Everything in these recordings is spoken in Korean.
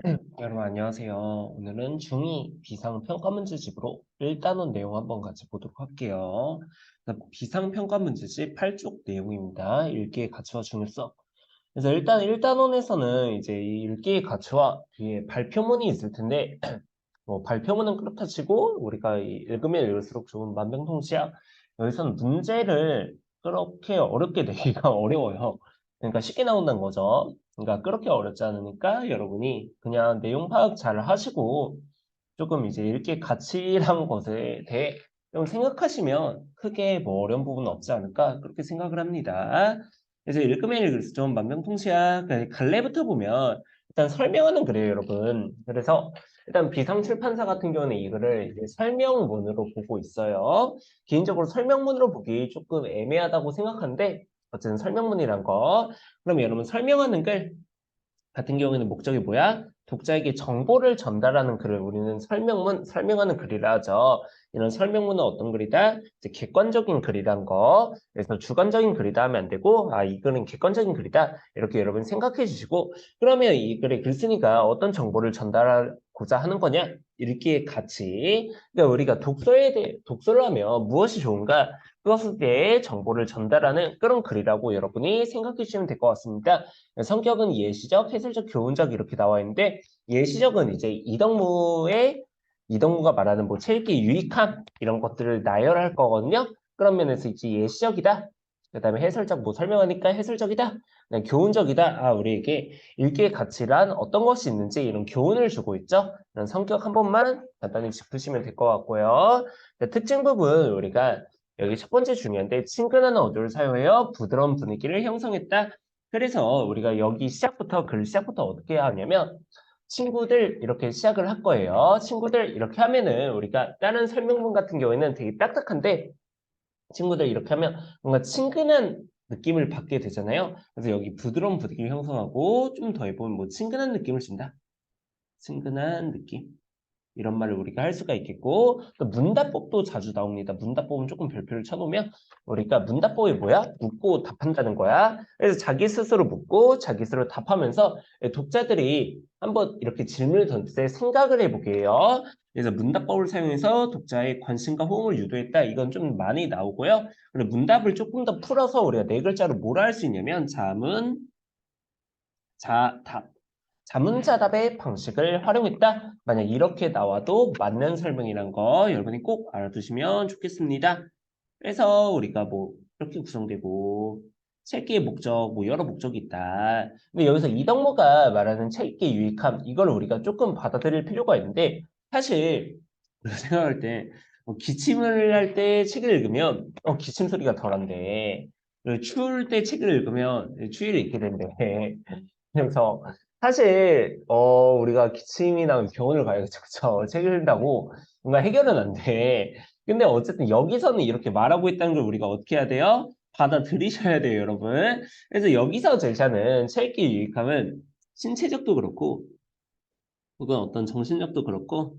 여러분 안녕하세요. 오늘은 중2 비상평가 문제집으로 1단원 내용 한번 같이 보도록 할게요. 비상평가 문제집 8쪽 내용입니다. 읽기의 가치와 중요성. 그래서 일단 1단원에서는 이제 이 읽기의 가치와 뒤에 발표문이 있을 텐데 뭐 발표문은 그렇다 치고 우리가 읽으면 읽을수록 좋은 만병통치약 여기서는 문제를 그렇게 어렵게 내기가 어려워요. 그러니까 쉽게 나온다는 거죠. 그러니까 그렇게 어렵지 않으니까 여러분이 그냥 내용 파악 잘 하시고 조금 이제 읽기의 가치란 것에 대해 좀 생각하시면 크게 뭐 어려운 부분은 없지 않을까 그렇게 생각을 합니다. 그래서 읽으면 읽을수록 좀 만병통치약 갈래부터 보면 일단 설명하는 글이에요, 여러분. 그래서 일단 비상출판사 같은 경우는 이거를 이제 설명문으로 보고 있어요. 개인적으로 설명문으로 보기 조금 애매하다고 생각하는데 어쨌든 설명문이란 거. 그럼 여러분 설명하는 글 같은 경우에는 목적이 뭐야? 독자에게 정보를 전달하는 글을 우리는 설명문, 설명하는 글이라 하죠. 이런 설명문은 어떤 글이다? 이제 객관적인 글이란 거. 그래서 주관적인 글이다 하면 안 되고, 이 글은 객관적인 글이다. 이렇게 여러분 생각해 주시고, 그러면 이 글에 글 쓰니까 어떤 정보를 전달하고자 하는 거냐? 읽기의 가치. 그러니까 우리가 독서에 대해, 독서를 하면 무엇이 좋은가? 그것에 대해 정보를 전달하는 그런 글이라고 여러분이 생각해 주시면 될 것 같습니다. 성격은 예시적, 해설적, 교훈적 이렇게 나와 있는데 예시적은 이제 이동무가 말하는 뭐 책읽기 유익함 이런 것들을 나열할 거거든요. 그런 면에서 이제 예시적이다. 그다음에 해설적 뭐 설명하니까 해설적이다. 그다음에 교훈적이다. 우리에게 읽기의 가치란 어떤 것이 있는지 이런 교훈을 주고 있죠. 이런 성격 한 번만 간단히 짚으시면 될 것 같고요. 특징 부분 우리가 여기 첫 번째 중요한데 친근한 어조를 사용하여 부드러운 분위기를 형성했다. 그래서 우리가 여기 시작부터 글 시작부터 어떻게 하냐면 친구들 이렇게 시작을 할 거예요. 친구들 이렇게 하면은 우리가 다른 설명문 같은 경우에는 되게 딱딱한데 친구들 이렇게 하면 뭔가 친근한 느낌을 받게 되잖아요. 그래서 여기 부드러운 분위기를 형성하고 좀 더 해보면 뭐 친근한 느낌을 준다. 친근한 느낌. 이런 말을 우리가 할 수가 있겠고 또 문답법도 자주 나옵니다. 문답법은 조금 별표를 쳐놓으면 우리가 문답법이 뭐야? 묻고 답한다는 거야. 그래서 자기 스스로 묻고 자기 스스로 답하면서 독자들이 한번 이렇게 질문을 던질 때 생각을 해보게 해요. 그래서 문답법을 사용해서 독자의 관심과 호응을 유도했다. 이건 좀 많이 나오고요. 그리고 문답을 조금 더 풀어서 우리가 네 글자로 뭐라 할 수 있냐면 자문, 답. 자문자답의 방식을 활용했다. 만약 이렇게 나와도 맞는 설명이란 거 여러분이 꼭 알아두시면 좋겠습니다. 그래서 우리가 뭐 이렇게 구성되고 책기의 목적, 뭐 여러 목적이 있다. 근데 여기서 이덕모가 말하는 책기의 유익함, 이걸 우리가 조금 받아들일 필요가 있는데 사실 우리가 생각할 때 기침을 할 때 책을 읽으면 기침 소리가 덜한데 그리고 추울 때 책을 읽으면 추위를 잊게 된대. 그래서 사실 우리가 기침이나 병원을 가야겠죠. 그쵸? 책을 읽다고 뭔가 해결은 안 돼. 근데 어쨌든 여기서는 이렇게 말하고 있다는 걸 우리가 어떻게 해야 돼요? 받아들이셔야 돼요, 여러분. 그래서 여기서 제시하는 책의 유익함은 신체적도 그렇고 혹은 어떤 정신력도 그렇고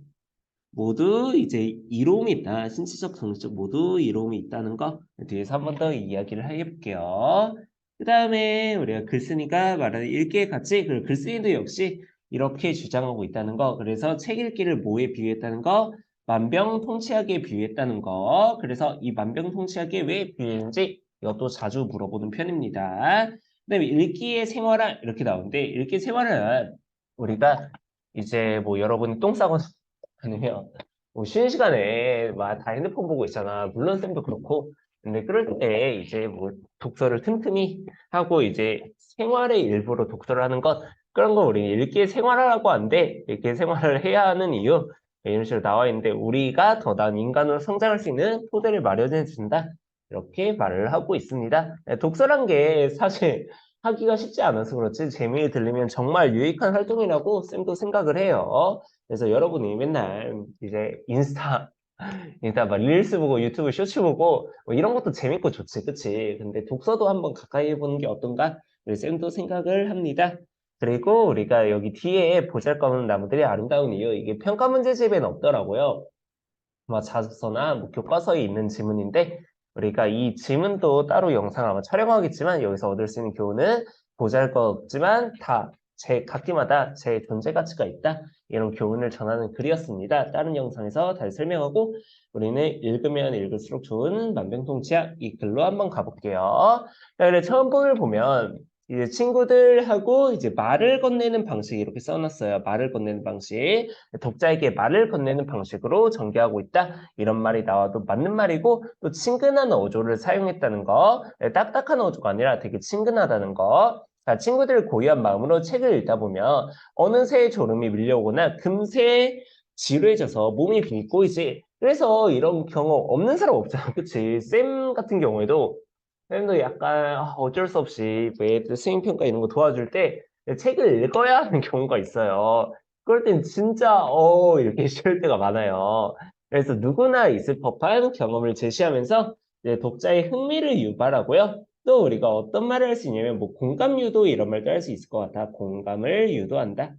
모두 이제 이로움이 있다. 신체적, 정신적 모두 이로움이 있다는 거 뒤에서 한 번 더 이야기를 해볼게요. 그 다음에 우리가 글쓰니까 말하는 읽기의 가치, 그리고 글쓰기도 역시 이렇게 주장하고 있다는 거. 그래서 책 읽기를 뭐에 비유했다는 거? 만병통치약에 비유했다는 거. 그래서 이 만병통치약에 왜 비유했는지 이것도 자주 물어보는 편입니다. 그다음에 읽기의 생활화 이렇게 나오는데 읽기 생활은 우리가 이제 뭐 여러분이 똥 싸거나 아니면 뭐 쉬는 시간에 막 다 핸드폰 보고 있잖아. 물론 쌤도 그렇고. 근데 그럴 때 이제 뭐 독서를 틈틈이 하고 이제 생활의 일부로 독서를 하는 것 그런 거 우리 읽기의 생활하라고 하는데 읽기의 생활을 해야 하는 이유 이런 식으로 나와 있는데 우리가 더 나은 인간으로 성장할 수 있는 토대를 마련해 준다. 이렇게 말을 하고 있습니다. 독서란 게 사실 하기가 쉽지 않아서 그렇지 재미를 들리면 정말 유익한 활동이라고 쌤도 생각을 해요. 그래서 여러분이 맨날 이제 인스타 막 릴스 보고 유튜브 쇼츠 보고 뭐 이런 것도 재밌고 좋지, 그치? 근데 독서도 한번 가까이 해보는 게 어떤가? 우리 쌤도 생각을 합니다. 그리고 우리가 여기 뒤에 보잘것없는 나무들이 아름다운 이유 이게 평가 문제집에는 없더라고요. 뭐 자습서나 뭐 교과서에 있는 지문인데 우리가 이 지문도 따로 영상 아마 촬영하겠지만 여기서 얻을 수 있는 교훈은 보잘것없지만 다 각기마다 제 존재 가치가 있다. 이런 교훈을 전하는 글이었습니다. 다른 영상에서 다시 설명하고 우리는 읽으면 읽을수록 좋은 만병통치약 이 글로 한번 가볼게요. 자, 그래 처음 부분을 보면 이제 친구들하고 이제 말을 건네는 방식 이렇게 써놨어요. 말을 건네는 방식. 독자에게 말을 건네는 방식으로 전개하고 있다. 이런 말이 나와도 맞는 말이고 또 친근한 어조를 사용했다는 거. 딱딱한 어조가 아니라 되게 친근하다는 거. 자, 친구들 고요한 마음으로 책을 읽다 보면 어느새 졸음이 밀려오거나 금세 지루해져서 몸이 붓고 이제 그래서 이런 경험 없는 사람 없잖아. 그치? 쌤 같은 경우에도 쌤도 약간 어쩔 수 없이 왜 수행평가 이런 거 도와줄 때 책을 읽어야 하는 경우가 있어요. 그럴 땐 진짜 이렇게 싫을 때가 많아요. 그래서 누구나 있을 법한 경험을 제시하면서 이제 독자의 흥미를 유발하고요. 또 우리가 어떤 말을 할 수 있냐면 뭐 공감 유도 이런 말도 할 수 있을 것 같아. 공감을 유도한다.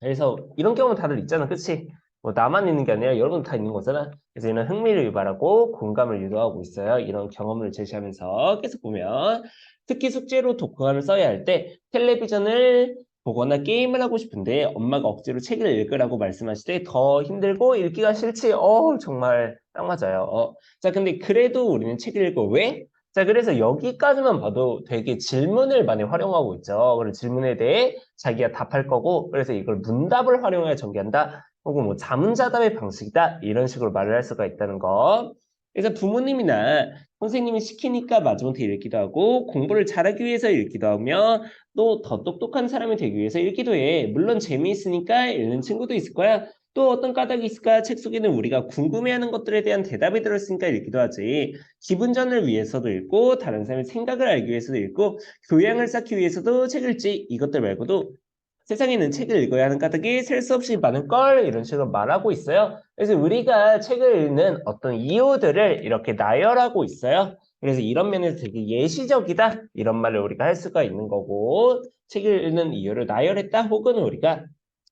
그래서 이런 경우는 다들 있잖아. 그치? 뭐 나만 있는 게 아니라 여러분 다 있는 거잖아. 그래서 이런 흥미를 유발하고 공감을 유도하고 있어요. 이런 경험을 제시하면서 계속 보면 특히 숙제로 독후감을 써야 할 때 텔레비전을 보거나 게임을 하고 싶은데 엄마가 억지로 책을 읽으라고 말씀하실 때 더 힘들고 읽기가 싫지. 정말 딱 맞아요. 자, 근데 그래도 우리는 책을 읽고 왜? 자, 그래서 여기까지만 봐도 되게 질문을 많이 활용하고 있죠. 그리고 질문에 대해 자기가 답할 거고, 그래서 이걸 문답을 활용해 전개한다. 혹은 뭐 자문자답의 방식이다. 이런 식으로 말을 할 수가 있다는 거. 그래서 부모님이나 선생님이 시키니까 마지못해 읽기도 하고, 공부를 잘하기 위해서 읽기도 하며, 또 더 똑똑한 사람이 되기 위해서 읽기도 해. 물론 재미있으니까 읽는 친구도 있을 거야. 또 어떤 까닭이 있을까? 책 속에는 우리가 궁금해하는 것들에 대한 대답이 들어있으니까 읽기도 하지. 기분 전을 위해서도 읽고 다른 사람의 생각을 알기 위해서도 읽고 교양을 쌓기 위해서도 책을 읽지. 이것들 말고도 세상에는 책을 읽어야 하는 까닭이 셀 수 없이 많은 걸 이런 식으로 말하고 있어요. 그래서 우리가 책을 읽는 어떤 이유들을 이렇게 나열하고 있어요. 그래서 이런 면에서 되게 예시적이다 이런 말을 우리가 할 수가 있는 거고 책을 읽는 이유를 나열했다 혹은 우리가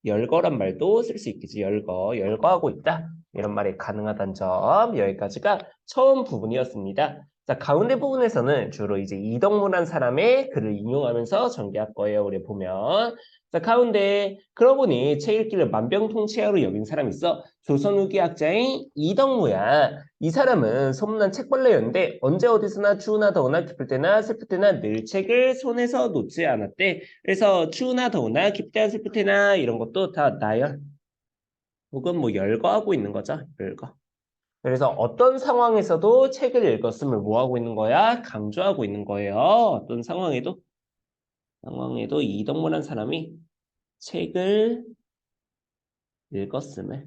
열거란 말도 쓸 수 있겠지. 열거하고 있다. 이런 말이 가능하다는 점 여기까지가 처음 부분이었습니다. 자, 가운데 부분에서는 주로 이제 이덕무란 사람의 글을 인용하면서 전개할 거예요. 우리 보면. 자, 가운데 그러고 보니 책 읽기를 만병통치약으로 여긴 사람이 있어. 조선 후기 학자인 이덕무야. 이 사람은 소문난 책벌레였는데 언제 어디서나 추우나 더우나 기쁠 때나 슬플 때나 늘 책을 손에서 놓지 않았대. 그래서 추우나 더우나 기쁠 때나 슬플 때나 이런 것도 다 나열 혹은 뭐 열거하고 있는 거죠. 열거. 그래서 어떤 상황에서도 책을 읽었음을 뭐 하고 있는 거야? 강조하고 있는 거예요. 어떤 상황에도 이덕무란 사람이 책을 읽었음을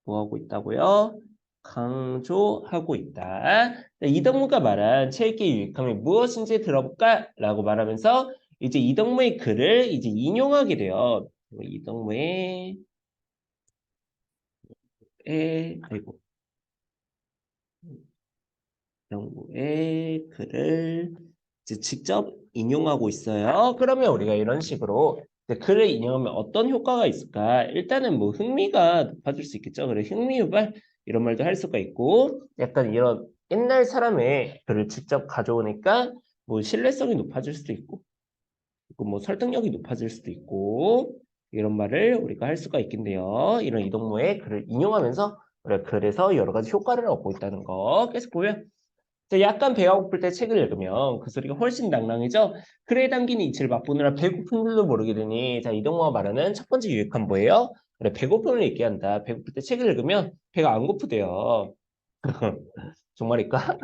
뭐 하고 있다고요? 강조하고 있다. 이덕무가 말한 책의 유익함이 무엇인지 들어볼까? 라고 말하면서 이제 이덕무의 글을 이제 인용하게 돼요. 이덕무의 아이고 이덕무의 글을 이제 직접 인용하고 있어요. 그러면 우리가 이런 식으로 이제 글을 인용하면 어떤 효과가 있을까? 일단은 뭐 흥미가 높아질 수 있겠죠. 그래 흥미 유발 이런 말도 할 수가 있고 약간 이런 옛날 사람의 글을 직접 가져오니까 뭐 신뢰성이 높아질 수도 있고 뭐 설득력이 높아질 수도 있고 이런 말을 우리가 할 수가 있겠네요. 이런 이동무의 글을 인용하면서 우리가 글에서 여러 가지 효과를 얻고 있다는 거 계속 보면 약간 배가 고플 때 책을 읽으면 그 소리가 훨씬 낭랑해져 글에 담긴 이치를 맛보느라 배고픈 줄도 모르게 되니 자 이동호가 말하는 첫 번째 유익한 뭐예요? 그래 배고픔을 얘기한다. 배고플 때 책을 읽으면 배가 안 고프대요. 정말일까?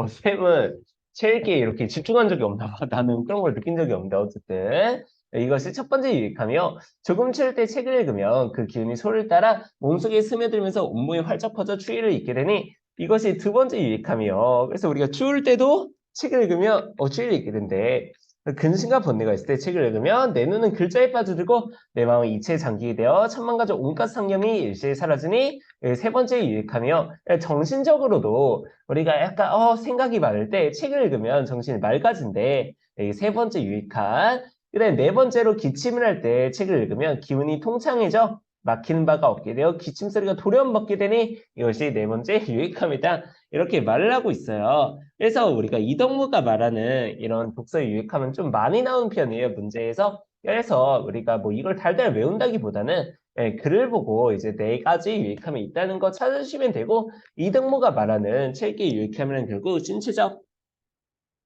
쌤은 책에 이렇게 집중한 적이 없나 봐. 나는 그런 걸 느낀 적이 없는데 어쨌든 이것이 첫 번째 유익하며 조금 추울 때 책을 읽으면 그 기운이 소리를 따라 몸속에 스며들면서 온몸이 활짝 퍼져 추위를 잊게 되니 이것이 두 번째 유익함이요. 그래서 우리가 추울 때도 책을 읽으면 추위를 잊게 된대. 근심과 번뇌가 있을 때 책을 읽으면 내 눈은 글자에 빠져들고 내 마음은 이체에 잠기게 되어 천만 가지 온갖 상념이 일시에 사라지니 세 번째 유익하며 정신적으로도 우리가 약간 생각이 많을 때 책을 읽으면 정신이 맑아진대. 세 번째 유익한. 그다음에 네 번째로 기침을 할 때 책을 읽으면 기운이 통창해져. 막히는 바가 없게 되어 기침 소리가 도련 먹게 되니 이것이 네 번째 유익함이다. 이렇게 말을 하고 있어요. 그래서 우리가 이덕무가 말하는 이런 독서의 유익함은 좀 많이 나온 편이에요, 문제에서. 그래서 우리가 뭐 이걸 달달 외운다기보다는 글을 보고 이제 네 가지 유익함이 있다는 거 찾으시면 되고 이덕무가 말하는 책의 유익함이란 결국 신체적,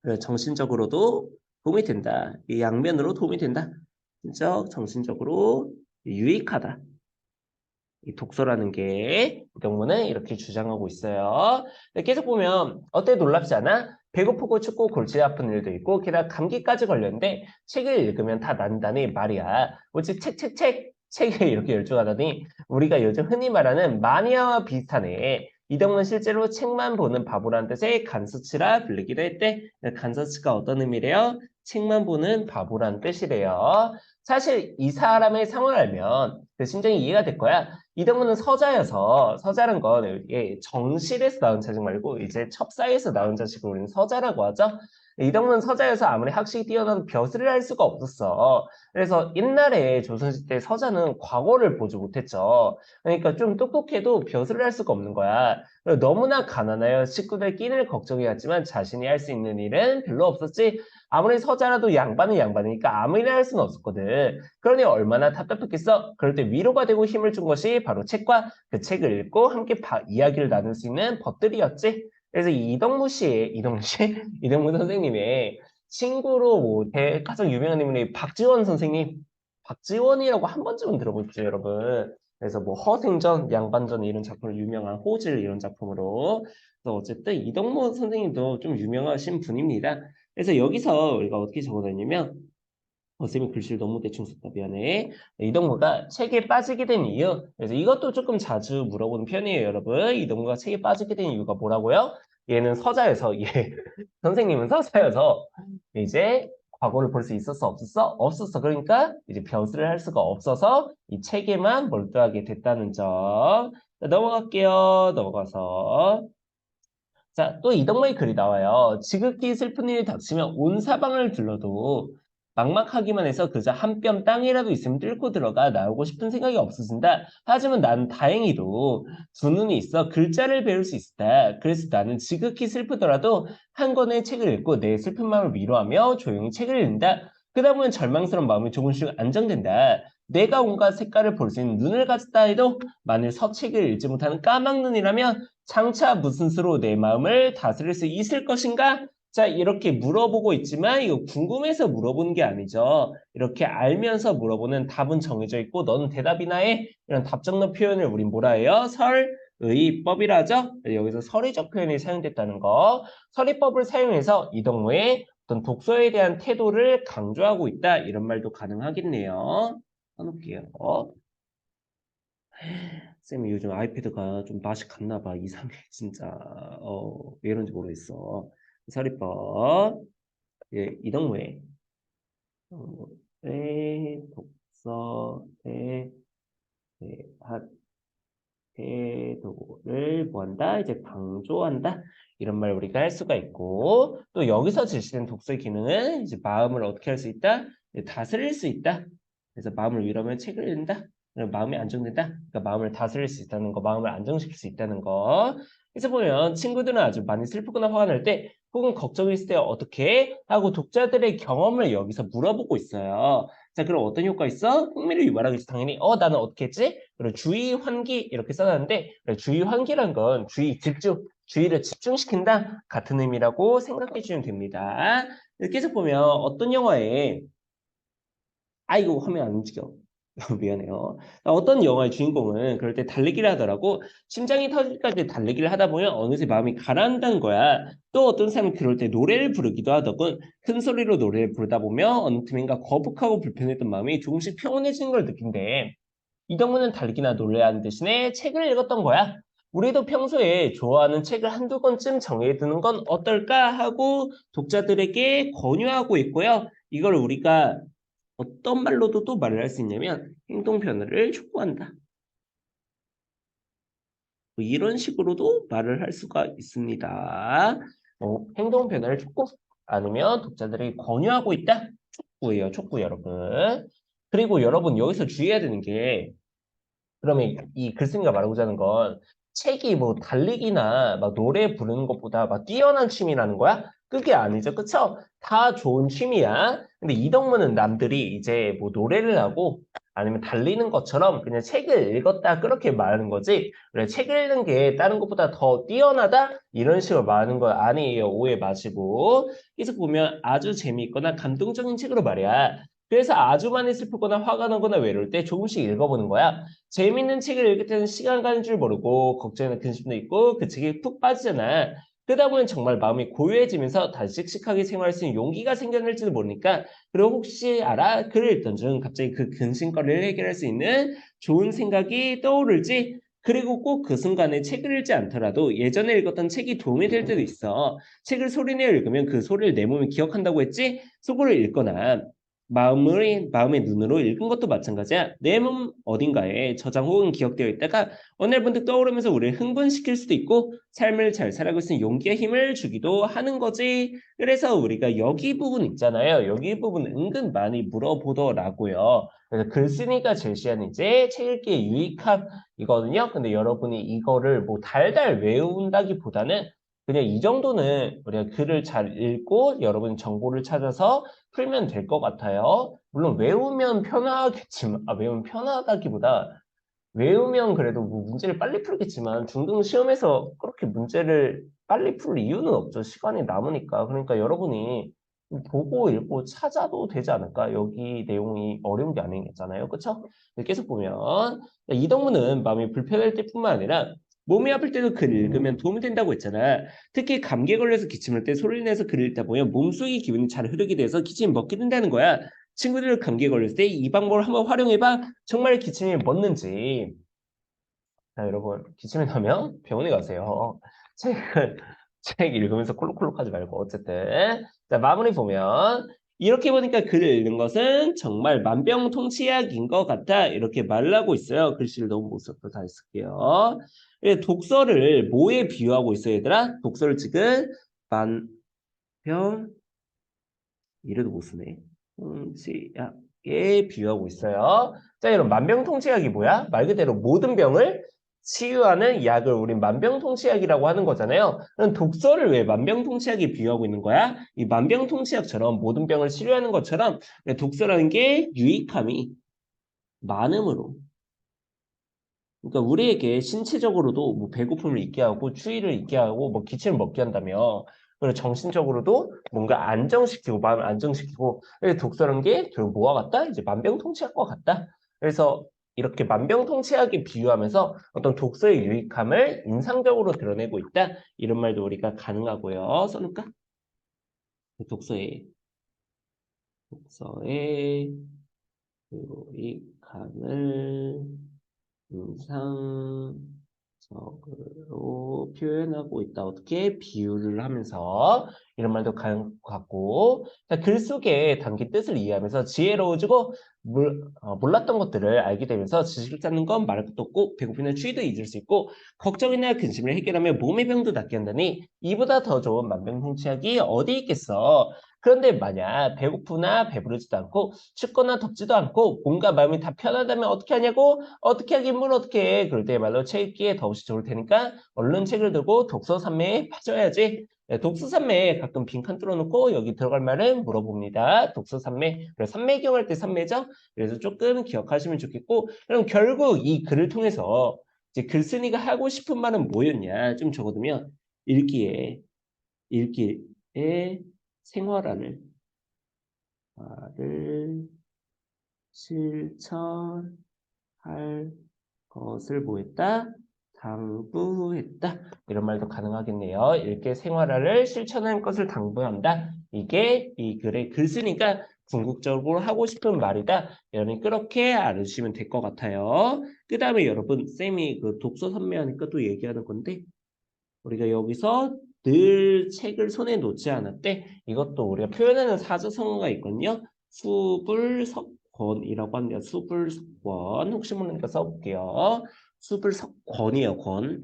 그리고 정신적으로도 도움이 된다. 이 양면으로 도움이 된다. 신적, 정신적으로 유익하다. 이 독서라는 게 이동무는 이렇게 주장하고 있어요. 계속 보면 어때 놀랍지 않아? 배고프고 춥고 골치 아픈 일도 있고 게다가 감기까지 걸렸는데 책을 읽으면 다 난다니 말이야. 오직 책에 이렇게 열중하다니 우리가 요즘 흔히 말하는 마니아와 비슷하네. 이동은 실제로 책만 보는 바보라는 뜻의 간서치라 불리기도 했대. 간서치가 어떤 의미래요? 책만 보는 바보라는 뜻이래요. 사실 이 사람의 상황을 알면 그 심정이 이해가 될 거야. 이동문은 서자여서 서자란 건 정실에서 나온 자식 말고 이제 첩사에서 나온 자식을 우리는 서자라고 하죠. 이동문은 서자여서 아무리 학식이 뛰어나도 벼슬을 할 수가 없었어. 그래서 옛날에 조선시대 서자는 과거를 보지 못했죠. 그러니까 좀 똑똑해도 벼슬을 할 수가 없는 거야. 너무나 가난하여 식구들 끼니를 걱정해왔지만 자신이 할 수 있는 일은 별로 없었지. 아무리 서자라도 양반은 양반이니까 아무 일이나 할 수는 없었거든. 그러니 얼마나 답답했겠어? 그럴 때 위로가 되고 힘을 준 것이 바로 책과 그 책을 읽고 함께 이야기를 나눌 수 있는 것들이었지. 그래서 이동무 선생님의 친구로 가장 유명한 인물이 박지원 선생님. 박지원이라고 한 번쯤은 들어보십시오, 여러분. 그래서 뭐 허생전, 양반전 이런 작품으로 유명한 호질 이런 작품으로. 그래서 어쨌든 이동무 선생님도 좀 유명하신 분입니다. 그래서 여기서 우리가 어떻게 적어놨냐면 선생님이 글씨를 너무 대충 썼다. 미안해. 이동무가 책에 빠지게 된 이유. 그래서 이것도 조금 자주 물어보는 편이에요, 여러분. 이동무가 책에 빠지게 된 이유가 뭐라고요? 얘는 서자여서, 선생님은 서자여서 이제 과거를 볼 수 있었어, 없었어? 없었어. 그러니까 이제 벼슬을 할 수가 없어서 이 책에만 몰두하게 됐다는 점. 자, 넘어갈게요. 넘어가서. 자, 또 이덕모의 글이 나와요. 지극히 슬픈 일이 닥치면 온 사방을 둘러도 막막하기만 해서 그저 한 뼘 땅이라도 있으면 뚫고 들어가 나오고 싶은 생각이 없어진다. 하지만 나는 다행히도 두 눈이 있어 글자를 배울 수 있다. 그래서 나는 지극히 슬프더라도 한 권의 책을 읽고 내 슬픈 마음을 위로하며 조용히 책을 읽는다. 그러다 보면 절망스러운 마음이 조금씩 안정된다. 내가 온갖 색깔을 볼 수 있는 눈을 가졌다 해도 만일 서책을 읽지 못하는 까막눈이라면 장차 무슨 수로 내 마음을 다스릴 수 있을 것인가? 자, 이렇게 물어보고 있지만 이거 궁금해서 물어보는 게 아니죠. 이렇게 알면서 물어보는 답은 정해져 있고 너는 대답이나 해. 이런 답정너 표현을 우린 뭐라 해요? 설의법이라 하죠. 여기서 설의적 표현이 사용됐다는 거. 설의법을 사용해서 이동무의 어떤 독서에 대한 태도를 강조하고 있다. 이런 말도 가능하겠네요. 써놓을게요. 쌤이 요즘 아이패드가 좀 맛이 갔나 봐. 이상해, 진짜. 왜 이런지 모르겠어. 서리법. 예, 이동무의 독서의 태도를 뭐한다? 이제 강조한다. 이런 말 우리가 할 수가 있고 또 여기서 제시된 독서의 기능은 이제 마음을 어떻게 할 수 있다? 다스릴 수 있다. 그래서 마음을 위로하면 책을 읽는다. 그럼 마음이 안정된다. 그러니까 마음을 다스릴 수 있다는 거, 마음을 안정시킬 수 있다는 거. 그래서 보면 친구들은 아주 많이 슬프거나 화가 날 때 혹은 걱정이 있을 때 어떻게 하고 독자들의 경험을 여기서 물어보고 있어요. 자, 그럼 어떤 효과 있어? 흥미를 유발하기 위해서 당연히 나는 어떻게 했지? 그리고 주의 환기 이렇게 써놨는데 주의 환기란 건 주의를 집중시킨다 같은 의미라고 생각해 주시면 됩니다. 이렇게 해서 보면 어떤 영화에 이거 화면 안 움직여. 미안해요. 어떤 영화의 주인공은 그럴 때 달리기를 하더라고. 심장이 터질까지 달리기를 하다 보면 어느새 마음이 가라앉는 거야. 또 어떤 사람은 그럴 때 노래를 부르기도 하더군. 큰 소리로 노래를 부르다 보면 어느 틈인가 거북하고 불편했던 마음이 조금씩 평온해지는 걸 느낀대. 이동무는 달리기나 놀래하는 대신에 책을 읽었던 거야. 우리도 평소에 좋아하는 책을 한두 권쯤 정해두는 건 어떨까 하고 독자들에게 권유하고 있고요. 이걸 우리가 어떤 말로도 또 말을 할 수 있냐면 행동 변화를 촉구한다. 뭐 이런 식으로도 말을 할 수가 있습니다. 행동 변화를 촉구 아니면 독자들에게 권유하고 있다. 촉구예요, 촉구 여러분. 그리고 여러분 여기서 주의해야 되는 게 그러면 이 글쓴이가 말하고자 하는 건 책이 뭐 달리기나 막 노래 부르는 것보다 막 뛰어난 취미라는 거야? 그게 아니죠. 그쵸? 다 좋은 취미야. 근데 이덕문은 남들이 이제 뭐 노래를 하고 아니면 달리는 것처럼 그냥 책을 읽었다 그렇게 말하는 거지. 그래, 책을 읽는 게 다른 것보다 더 뛰어나다? 이런 식으로 말하는 거 아니에요. 오해 마시고. 계속 보면 아주 재미있거나 감동적인 책으로 말이야. 그래서 아주 많이 슬프거나 화가 나거나 외로울 때 조금씩 읽어보는 거야. 재밌는 책을 읽을 때는 시간 가는 줄 모르고 걱정이나 근심도 있고 그 책에 푹 빠지잖아. 그러다 보면 정말 마음이 고요해지면서 다시 씩씩하게 생활할 수 있는 용기가 생겨날지도 모르니까 그리고 혹시 알아? 글을 읽던 중 갑자기 그 근심거리를 해결할 수 있는 좋은 생각이 떠오를지 그리고 꼭 그 순간에 책을 읽지 않더라도 예전에 읽었던 책이 도움이 될 때도 있어. 책을 소리내어 읽으면 그 소리를 내 몸이 기억한다고 했지? 속으로 읽거나 마음의 눈으로 읽은 것도 마찬가지야. 내 몸 어딘가에 저장 혹은 기억되어 있다가 어느 날 문득 떠오르면서 우리를 흥분시킬 수도 있고 삶을 잘 살아가고 있는 용기와 힘을 주기도 하는 거지. 그래서 우리가 여기 부분 있잖아요. 여기 부분 은근 많이 물어보더라고요. 그래서 글쓴이가 제시한 이제 책 읽기의 유익함이거든요. 근데 여러분이 이거를 뭐 달달 외운다기보다는 그냥 이 정도는 우리가 글을 잘 읽고 여러분 정보를 찾아서 풀면 될 것 같아요. 물론 외우면 편하겠지만, 외우면 편하다기보다 외우면 그래도 뭐 문제를 빨리 풀겠지만 중등 시험에서 그렇게 문제를 빨리 풀 이유는 없죠. 시간이 남으니까. 그러니까 여러분이 보고 읽고 찾아도 되지 않을까? 여기 내용이 어려운 게 아니겠잖아요. 그쵸? 계속 보면 이동문은 마음이 불편할 때뿐만 아니라 몸이 아플 때도 글을 읽으면 도움이 된다고 했잖아. 특히 감기에 걸려서 기침할 때 소리를 내서 글을 읽다 보면 몸속의 기운이 잘 흐르게 돼서 기침이 멎게 된다는 거야. 친구들 감기에 걸렸을 때 이 방법을 한번 활용해봐. 정말 기침이 멎는지. 자, 여러분, 기침이 나면 병원에 가세요. 책을, 책 읽으면서 콜록콜록 하지 말고, 어쨌든. 자, 마무리 보면, 이렇게 보니까 글을 읽는 것은 정말 만병통치약인 것 같아. 이렇게 말을 하고 있어요. 글씨를 너무 못 썼다. 다시 쓸게요. 예, 독서를 뭐에 비유하고 있어요, 얘들아? 독서를 지금 만병, 이래도 못 쓰네. 통치약에 비유하고 있어요. 자, 여러분, 만병통치약이 뭐야? 말 그대로 모든 병을 치유하는 약을 우린 만병통치약이라고 하는 거잖아요. 그럼 독서를 왜 만병통치약에 비유하고 있는 거야? 이 만병통치약처럼 모든 병을 치료하는 것처럼 독서라는 게 유익함이 많음으로 그러니까 우리에게 신체적으로도 뭐 배고픔을 잊게 하고 추위를 잊게 하고 뭐 기침을 먹게 한다며 그리고 정신적으로도 뭔가 안정시키고 마음을 안정시키고 그래서 독서라는 게 결국 뭐와 같다? 이제 만병통치약과 같다. 그래서 이렇게 만병통치약에 비유하면서 어떤 독서의 유익함을 인상적으로 드러내고 있다. 이런 말도 우리가 가능하고요. 써놓을까? 독서의 독서의 유익함을 인상적으로 표현하고 있다. 어떻게 비유를 하면서 이런 말도 갖고 자, 글 속에 담긴 뜻을 이해하면서 지혜로워지고 몰랐던 것들을 알게 되면서 지식을 쌓는 건 말할 것도 없고 배고픔이나 추위도 잊을 수 있고 걱정이나 근심을 해결하며 몸의 병도 낫게 한다니 이보다 더 좋은 만병통치약이 어디 있겠어. 그런데 만약 배고프나 배부르지도 않고 춥거나 덥지도 않고 몸과 마음이 다 편하다면 어떻게 하냐고? 어떻게 하긴 뭘 어떻게 해. 그럴 때야말로 책 읽기에 더없이 좋을 테니까 얼른 책을 들고 독서 산매에 빠져야지. 네, 독서 산매에 가끔 빈칸 뚫어놓고 여기 들어갈 말은 물어봅니다. 독서 산매. 그래서 산매경 할 때 산매죠. 그래서 조금 기억하시면 좋겠고 그럼 결국 이 글을 통해서 이제 글쓴이가 하고 싶은 말은 뭐였냐? 좀 적어두면 읽기에 생활하는 말을 실천할 것을 뭐 했다? 당부했다. 이런 말도 가능하겠네요. 이렇게 생활화를 실천할 것을 당부한다. 이게 이 글의 글쓰니까 궁극적으로 하고 싶은 말이다. 여러분 그렇게 알으시면 될 것 같아요. 그 다음에 여러분 쌤이 그 독서 선매하니까 또 얘기하는 건데 우리가 여기서 늘 책을 손에 놓지 않았대. 이것도 우리가 표현하는 사자성어가 있거든요. 수불석권이라고 합니다. 수불석권. 혹시 모르니까 써볼게요. 수불석권이에요. 권.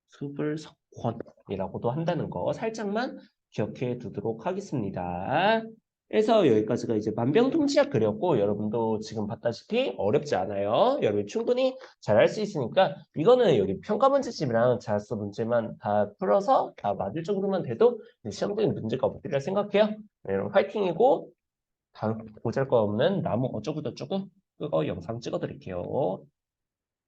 수불석권이라고도 한다는 거 살짝만 기억해 두도록 하겠습니다. 그래서 여기까지가 이제 만병통치약 그렸고 여러분도 지금 봤다시피 어렵지 않아요. 여러분이 충분히 잘할 수 있으니까 이거는 여기 평가 문제집이랑 자습 문제만 다 풀어서 다 맞을 정도만 돼도 시험적인 문제가 없으리라 생각해요. 네, 여러분 화이팅이고 다음 보잘것없는 나무 어쩌고저쩌고 그거 영상 찍어드릴게요.